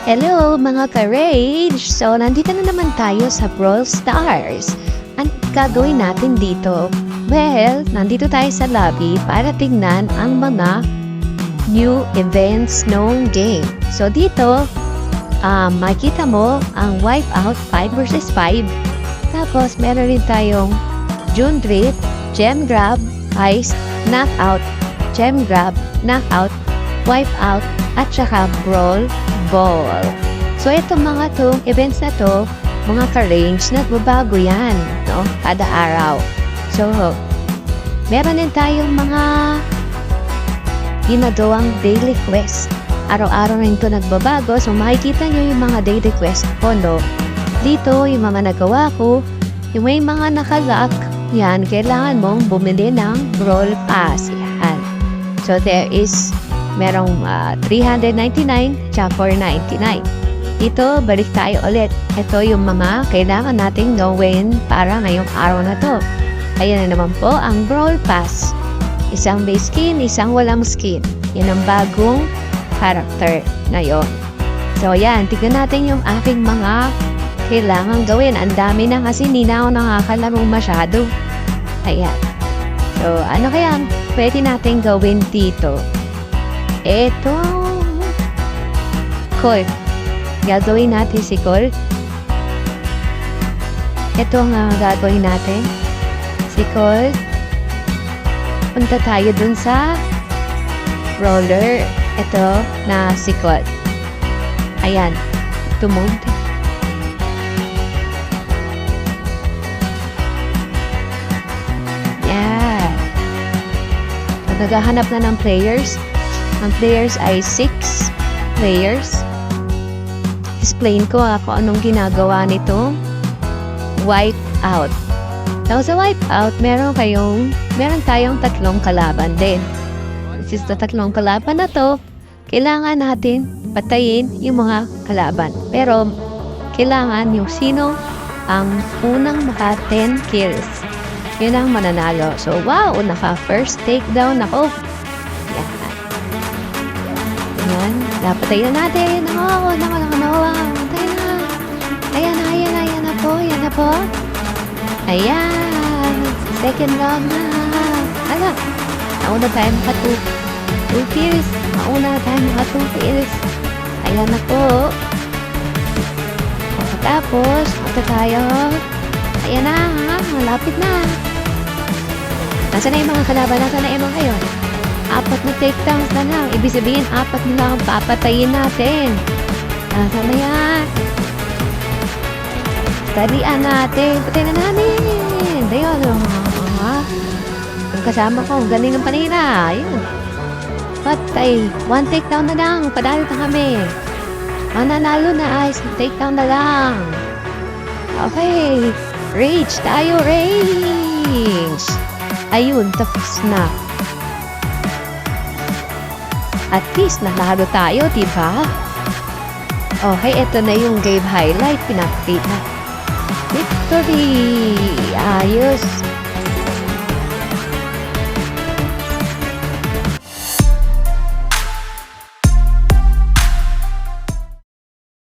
Hello mga ka-Rage! So, nandito na naman tayo sa Brawl Stars. Ano gagawin natin dito? Well, nandito tayo sa lobby para tingnan ang mga new events noong game. So, dito, makita mo ang Wipeout 5 versus 5. Tapos, meron rin tayong June Drift, Gem Grab, Heist, Knockout, Gem Grab, Knockout, Wipeout, at saka Brawl Ball. So, itong mga events na to, mga ka-range, nagbabago yan, no? Kada araw. So, meron din tayong mga ginagawang daily quest. Araw-araw rin ito nagbabago. So, makikita nyo yung mga daily quest ko, no? Dito, yung mga nagawa ko, yung may mga nakalock, yan, kailangan mong bumili ng Brawl Pass. Yan. So, merong 399 tsaka 499. Dito, balik tayo ulit. Ito yung mga kailangan nating gawin para ngayong araw na to. Ayan na naman po ang Brawl Pass. Isang base skin, isang walang skin. Yan ang bagong character ngayon. So, yan. Tignan natin yung aking mga kailangan gawin. Ang dami na kasi hindi na ako nakakalaro masyado. Ayan. So, ano kaya pwede natin gawin dito? Ito, Colt. Gagawin natin si Colt. Ito ang gagawin natin. Si Colt. Punta tayo dun sa roller. Ito na si Colt. Ayan. Tumog. Yeah. Naghahanap na ng players. Ang players ay 6 players. Explain ko kung anong ginagawa nito. Wipeout. So, sa Wipeout, meron tayong tatlong kalaban din. Which is the tatlong kalaban na to, kailangan natin patayin yung mga kalaban. Pero, kailangan yung sino ang unang maka 10 kills. Yun ang mananalo. So, wow! Naka-first takedown ako. Yan. Napatayin na natin. Tayo na. Ayan na po. Ayan. Second round na. Nauna tayo maka 2 kills. Ayan na po. Tapos, punta tayo. Ayan na. Malapit na. Nasaan na yung mga kalaban? Nasaan na yung mga kayo? 4 na takedowns na lang. Ibig sabihin, 4 na lang ang papatayin natin. Nasaan na yan? Talian natin. Patayin na namin. Ayun. Yung kasama ko, galing ng panina. Ayun. Patay. 1 takedown na lang. Padali na kami. Mananalo na ay. Takedown na lang. Okay. Rage tayo. Rage. Ayun. Tapos na. At least, nanalo tayo, diba? Okay, ito na yung game highlight. Pinakita. Victory! Ayos!